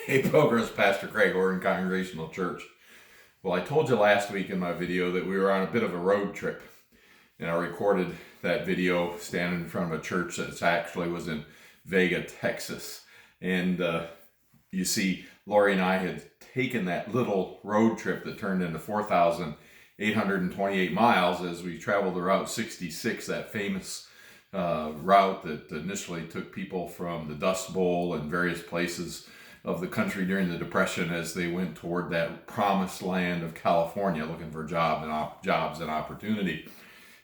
Hey, Progress, Pastor Craig, Oregon Congregational Church. Well, I told you last week in my video that we were on a bit of a road trip, and I recorded that video standing in front of a church that actually was in Vega, Texas. And you see, Lori and I had taken that little road trip that turned into 4,828 miles as we traveled the Route 66, that famous route that initially took people from the Dust Bowl and various places of the country during the Depression as they went toward that promised land of California looking for jobs and opportunity.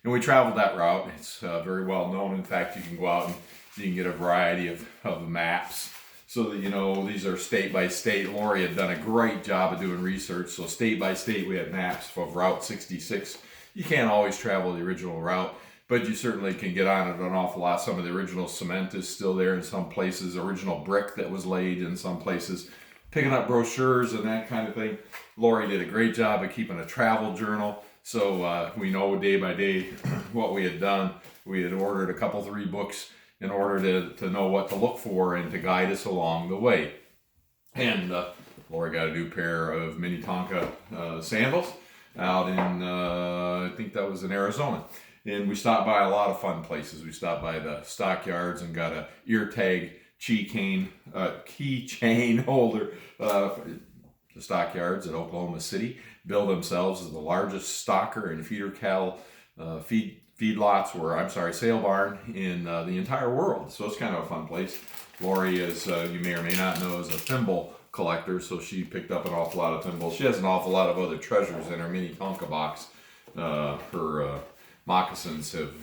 And we traveled that route. It's very well known. In fact, you can go out and you can get a variety of maps so that you know these are state by state. Lori had done a great job of doing research. So state by state, we had maps of Route 66. You can't always travel the original route, but you certainly can get on it an awful lot. Some of the original cement is still there in some places, original brick that was laid in some places, picking up brochures and that kind of thing. Lori did a great job of keeping a travel journal, so we know day by day what we had done. We had ordered a couple, 3 books in order to know what to look for and to guide us along the way. And Lori got a new pair of Minnetonka sandals out in, I think that was in Arizona. And we stopped by a lot of fun places. We stopped by the stockyards and got a ear tag keychain holder. The stockyards at Oklahoma City bill themselves as the largest stocker and feeder cattle sale barn in the entire world. So it's kind of a fun place. Lori, as you may or may not know, is a thimble collector, so she picked up an awful lot of thimbles. She has an awful lot of other treasures in her Minnetonka box. Her moccasins have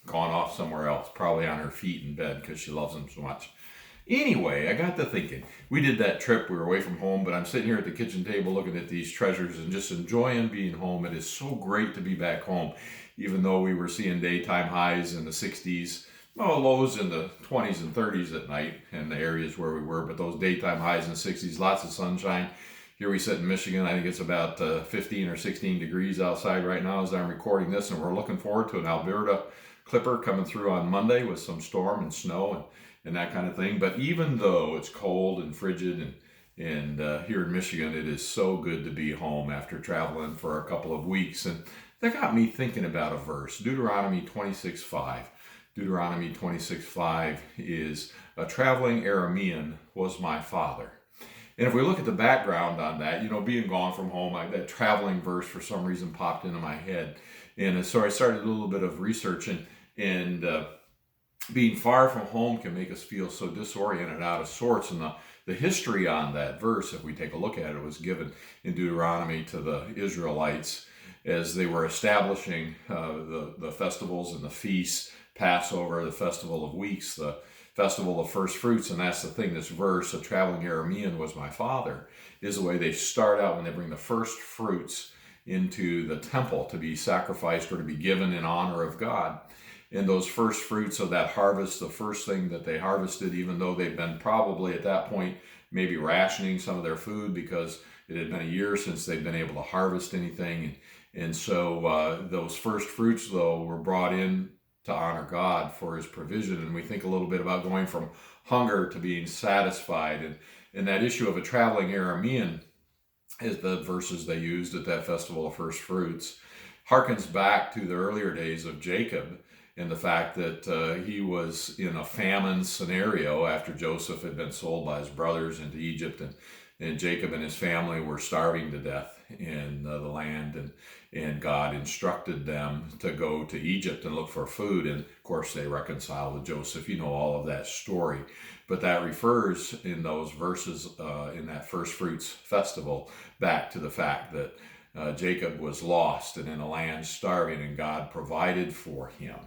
gone off somewhere else, probably on her feet in bed because she loves them so much. Anyway, I got to thinking, we did that trip, we were away from home, but I'm sitting here at the kitchen table looking at these treasures and just enjoying being home. It is so great to be back home, even though we were seeing daytime highs in the 60s, lows in the 20s and 30s at night in the areas where we were, but those daytime highs in the 60s, lots of sunshine. Here we sit in Michigan. I think it's about 15 or 16 degrees outside right now as I'm recording this, and we're looking forward to an Alberta clipper coming through on Monday with some storm and snow and that kind of thing. But even though it's cold and frigid and here in Michigan, it is so good to be home after traveling for a couple of weeks. And that got me thinking about a verse, Deuteronomy 26:5. Deuteronomy 26:5 is, "A traveling Aramean was my father." And if we look at the background on that, being gone from home, that traveling verse for some reason popped into my head. And so I started a little bit of researching, and being far from home can make us feel so disoriented, out of sorts. And the history on that verse, if we take a look at it, was given in Deuteronomy to the Israelites as they were establishing the festivals and the feasts, Passover, the Festival of Weeks, the Festival of First Fruits. And that's the thing, this verse, "A traveling Aramean was my father," is the way they start out when they bring the first fruits into the temple to be sacrificed or to be given in honor of God. And those first fruits of that harvest, the first thing that they harvested, even though they've been probably at that point maybe rationing some of their food because it had been a year since they'd been able to harvest anything. And so those first fruits, though, were brought in to honor God for his provision. And we think a little bit about going from hunger to being satisfied. And that issue of a traveling Aramean, is the verses they used at that Festival of First Fruits, harkens back to the earlier days of Jacob and the fact that he was in a famine scenario after Joseph had been sold by his brothers into Egypt, and Jacob and his family were starving to death in the land, and God instructed them to go to Egypt and look for food. And of course they reconciled with Joseph. You know all of that story, but that refers in those verses in that First Fruits festival back to the fact that Jacob was lost and in a land starving, and God provided for him.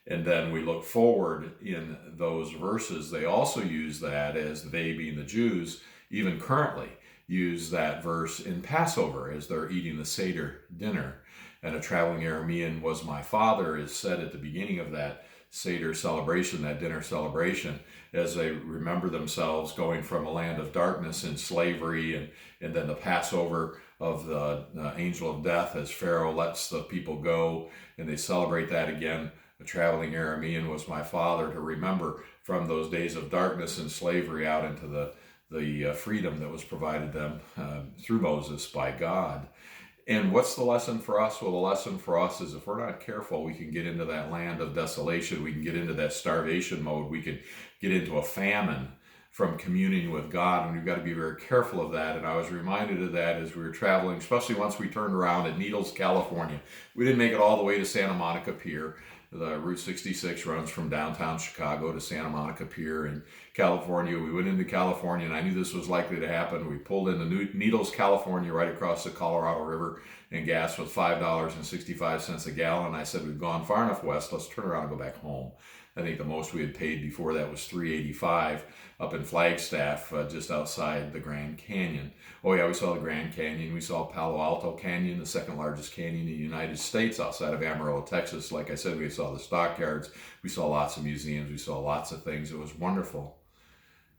And then we look forward in those verses, they also use that as they, being the Jews, even currently use that verse in Passover as they're eating the Seder dinner. And "a traveling Aramean was my father" is said at the beginning of that Seder celebration, that dinner celebration, as they remember themselves going from a land of darkness and slavery, and then the Passover of the angel of death as Pharaoh lets the people go, and they celebrate that again. "A traveling Aramean was my father," to remember from those days of darkness and slavery out into the the freedom that was provided them through Moses by God. And what's the lesson for us? Well, the lesson for us is if we're not careful, we can get into that land of desolation. We can get into that starvation mode. We can get into a famine from communing with God, and we've got to be very careful of that. And I was reminded of that as we were traveling, especially once we turned around at Needles, California. We didn't make it all the way to Santa Monica Pier. The Route 66 runs from downtown Chicago to Santa Monica Pier in California. We went into California, and I knew this was likely to happen. We pulled into Needles, California, right across the Colorado River, and gas was $5.65 a gallon. I said, we've gone far enough west, let's turn around and go back home. I think the most we had paid before that was $3.85 up in Flagstaff, just outside the Grand Canyon. Oh yeah, we saw the Grand Canyon. We saw Palo Alto Canyon, the second largest canyon in the United States outside of Amarillo, Texas. Like I said, we saw the stockyards. We saw lots of museums. We saw lots of things. It was wonderful.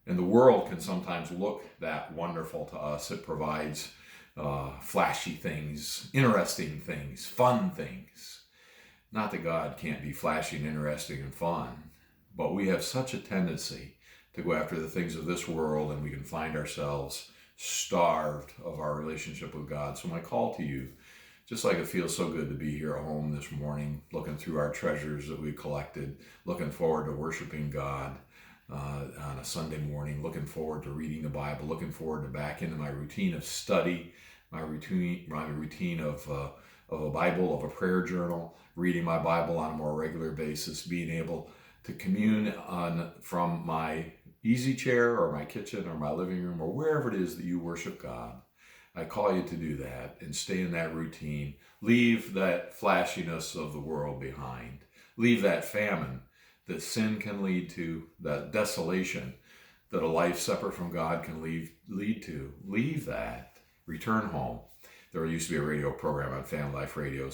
And the world can sometimes look that wonderful to us. It provides flashy things, interesting things, fun things. Not that God can't be flashy and interesting and fun, but we have such a tendency to go after the things of this world, and we can find ourselves starved of our relationship with God. So my call to you, just like it feels so good to be here at home this morning, looking through our treasures that we collected, looking forward to worshiping God on a Sunday morning, looking forward to reading the Bible, looking forward to back into my routine of study, my routine of a Bible, of a prayer journal, reading my Bible on a more regular basis, being able to commune from my easy chair or my kitchen or my living room or wherever it is that you worship God. I call you to do that and stay in that routine. Leave that flashiness of the world behind. Leave that famine that sin can lead to, that desolation that a life separate from God can lead to. Leave that. Return home. There used to be a radio program on Family Life Radio.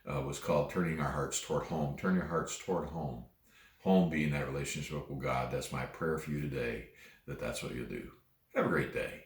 Was called Turning Our Hearts Toward Home. Turn your hearts toward home. Home being that relationship with God. That's my prayer for you today, that's what you'll do. Have a great day.